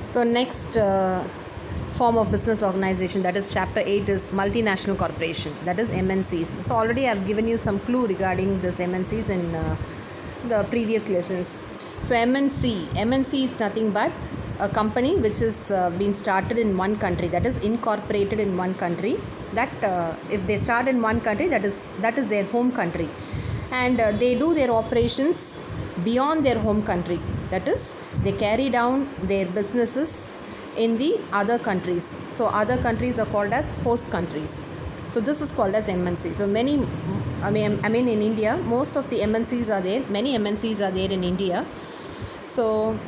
So next form of business organization, that is chapter 8, is multinational corporation, that is MNCs. So already I've given you some clue regarding this MNCs in the previous lessons. So MNC is nothing but a company which is been started in one country, that is incorporated in one country. That if they start in one country, that is their home country, and they do their operations beyond their home country. That is, they carry down their businesses in the other countries. So other countries are called as host countries. So this is called as MNC. So many, I mean in India, most of the MNCs are there. Many MNCs are there in India. So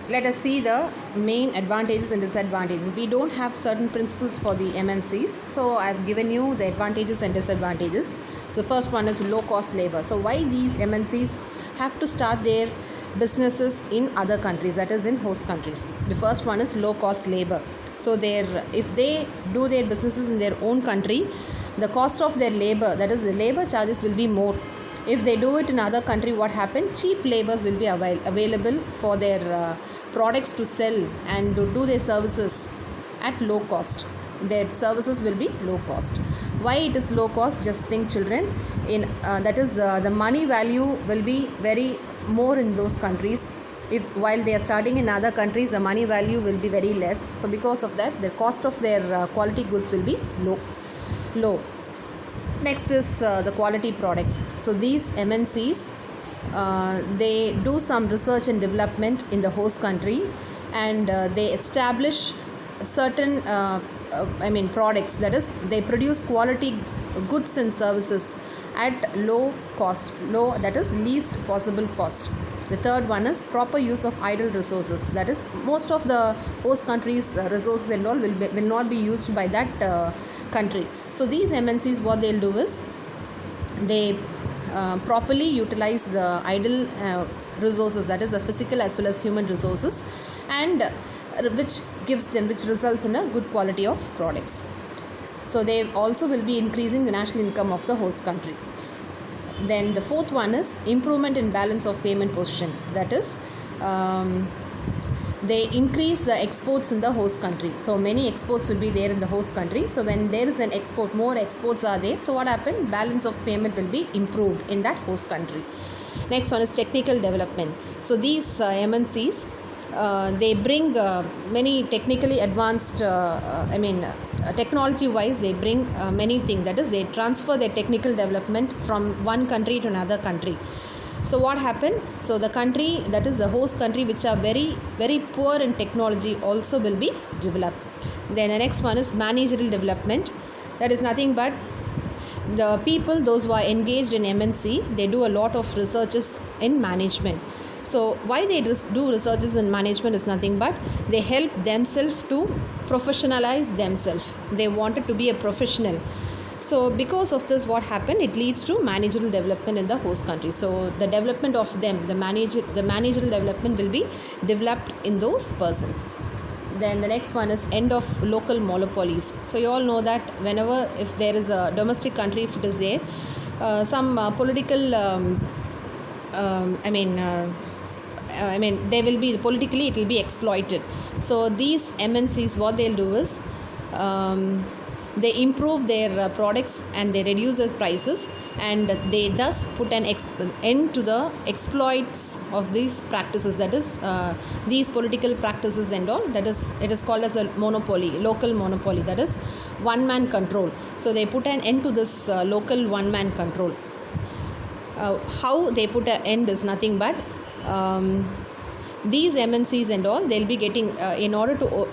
let us see the main advantages and disadvantages. We don't have certain principles for the MNCs, so I've given you the advantages and disadvantages. So first one is low cost labor. So why these MNCs have to start their businesses in other countries, that is in host countries? The first one is low cost labor. So if they do their businesses in their own country, the cost of their labor, that is the labor charges, will be more. If they do it in other country, what happens? Cheap labors will be available for their products to sell and to do their services at low cost. Their services will be low cost. Why it is low cost? Just think, children. In that is the money value will be very more in those countries. If while they are starting in other countries, the money value will be very less. So because of that, the cost of their quality goods will be low. Next is the quality products. So these MNCs, they do some research and development in the host country, and they establish certain products, that is they produce quality goods and services at low cost, that is least possible cost. The third one is proper use of idle resources. That is, most of the host countries' resources and all will not be used by that country. So these MNCs, what they'll do is they properly utilize the idle resources, that is the physical as well as human resources, and which results in a good quality of products. So they also will be increasing the national income of the host country. Then the fourth one is improvement in balance of payment position. That is, they increase the exports in the host country. So many exports will be there in the host country. So when there is an export, more exports are there. So what happened? Balance of payment will be improved in that host country. Next one is technical development. So these MNCs, they bring many technically advanced, technology wise, they bring many things. That is, they transfer their technical development from one country to another country. So what happened? So the country, that is the host country, which are very, very poor in technology, also will be developed. Then the next one is managerial development. That is nothing but the people, those who are engaged in MNC, they do a lot of researches in management. So why they do researches in management is nothing but they help themselves to professionalize themselves. They wanted to be a professional. So because of this, what happened? It leads to managerial development in the host country. So the development of them, the managerial development will be developed in those persons. Then the next one is end of local monopolies. So you all know that whenever, if there is a domestic country, if it is there, some political they will be politically, it will be exploited. So these MNCs, what they'll do is they improve their products and they reduce their prices, and they thus put an end to the exploits of these practices, that is these political practices and all. That is, it is called as a monopoly, local monopoly, that is one man control. So they put an end to this local one man control. How they put an end is nothing but these MNCs and all, they'll be getting in order to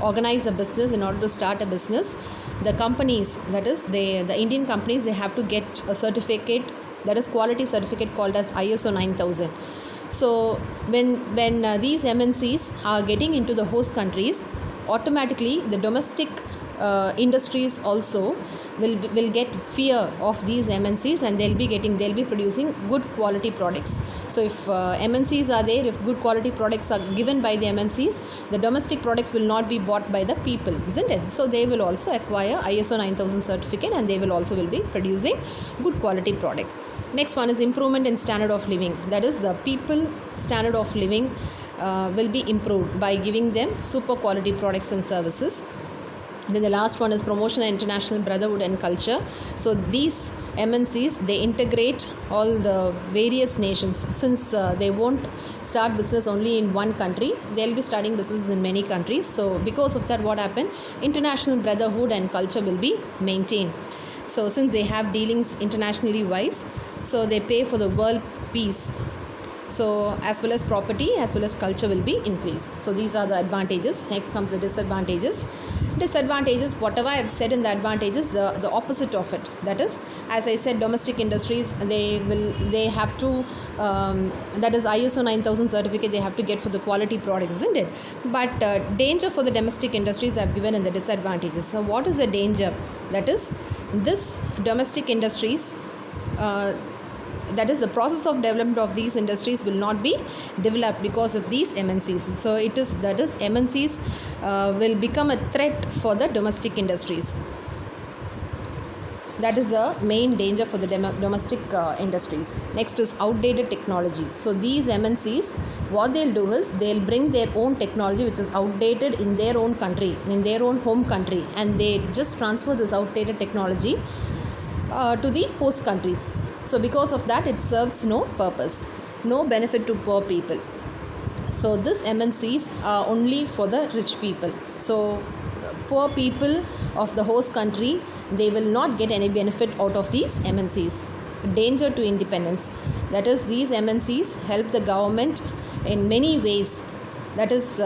organize a business, in order to start a business, the companies, that is the Indian companies, they have to get a certificate, that is quality certificate, called as ISO 9000. So when these MNCs are getting into the host countries, automatically the domestic industries also will get fear of these MNCs, and they'll be producing good quality products. So if MNCs are there, if good quality products are given by the MNCs, the domestic products will not be bought by the people, isn't it? So they will also acquire ISO 9000 certificate, and they will be producing good quality product. Next one is improvement in standard of living. That is the people standard of living will be improved by giving them super quality products and services. Then the last one is promotion and international brotherhood and culture. So these MNCs, they integrate all the various nations. Since they won't start business only in one country, they'll be starting business in many countries. So because of that, what happened? International brotherhood and culture will be maintained. So since they have dealings internationally wise, so they pay for the world peace. So as well as property as well as culture will be increased. So these are the advantages. Next comes the disadvantages. Disadvantages, whatever I have said in the advantages, the opposite of it. That is, as I said, domestic industries, they have to, that is ISO 9000 certificate they have to get for the quality products, isn't it? But danger for the domestic industries I have given in the disadvantages. So what is the danger? That is, this domestic industries, that is the process of development of these industries will not be developed because of these MNCs. So it is, that is, MNCs will become a threat for the domestic industries. That is the main danger for the domestic industries. Next is outdated technology. So these MNCs, what they'll do is they'll bring their own technology which is outdated in their own country, in their own home country, and they just transfer this outdated technology to the host countries. So because of that, it serves no purpose, no benefit to poor people. So this MNCs are only for the rich people. So poor people of the host country, they will not get any benefit out of these MNCs. Danger to independence. That is, these MNCs help the government in many ways. That is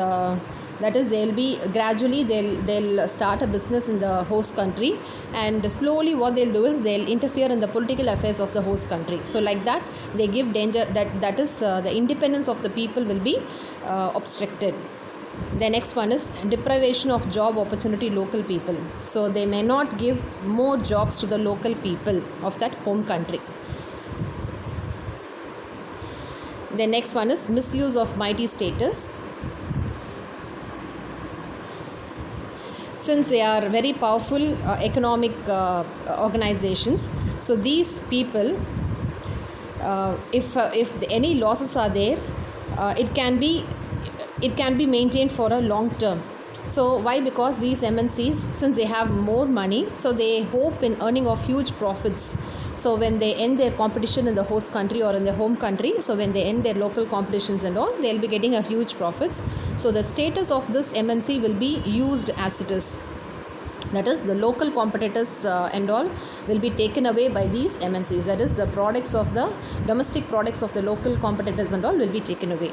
they'll be gradually they'll start a business in the host country, and slowly what they'll do is they'll interfere in the political affairs of the host country. So like that, they give danger, that is the independence of the people will be obstructed. The next one is deprivation of job opportunity local people. So they may not give more jobs to the local people of that home country. The next one is misuse of mighty status. Since they are very powerful economic organizations, so these people, if any losses are there, it can be maintained for a long term. So why? Because these MNCs, since they have more money, so they hope in earning of huge profits. So when they end their competition in the host country or in their home country, so when they end their local competitions and all, they'll be getting a huge profits. So the status of this MNC will be used as it is. That is, the local competitors and all will be taken away by these MNCs. That is, the products of the domestic products of the local competitors and all will be taken away.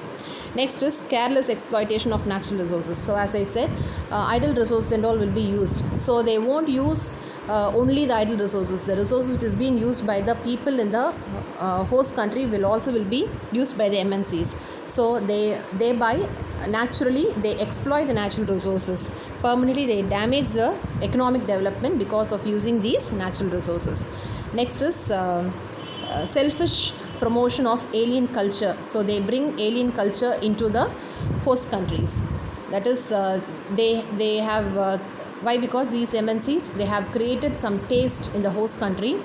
Next is careless exploitation of natural resources. So as I said, idle resources and all will be used. So they won't use only the idle resources. The resource which is being used by the people in the host country will be used by the MNCs. So they thereby naturally they exploit the natural resources. Permanently they damage the economic development because of using these natural resources. Next is selfish promotion of alien culture. So they bring alien culture into the host countries. That is, they have why? Because these MNCs, they have created some taste in the host country,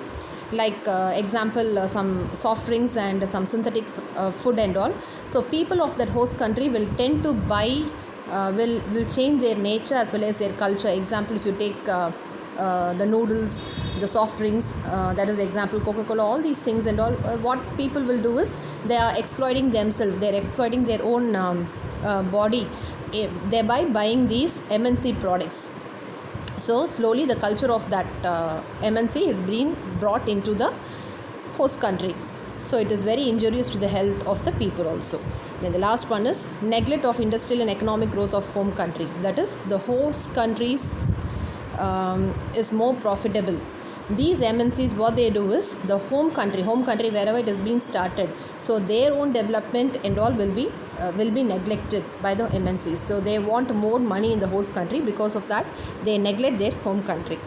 like example some soft drinks and some synthetic food and all. So people of that host country will tend to buy, will change their nature as well as their culture. Example, if you take the noodles, the soft drinks, that is example Coca-Cola, all these things and all, what people will do is they are exploiting themselves, they are exploiting their own body, thereby buying these MNC products. So slowly the culture of that MNC is being brought into the host country. So it is very injurious to the health of the people also. Then the last one is neglect of industrial and economic growth of home country. That is, the host countries is more profitable. These MNCs, what they do is the home country wherever it is being started, so their own development and all will be neglected by the MNCs. So they want more money in the host country. Because of that, they neglect their home country.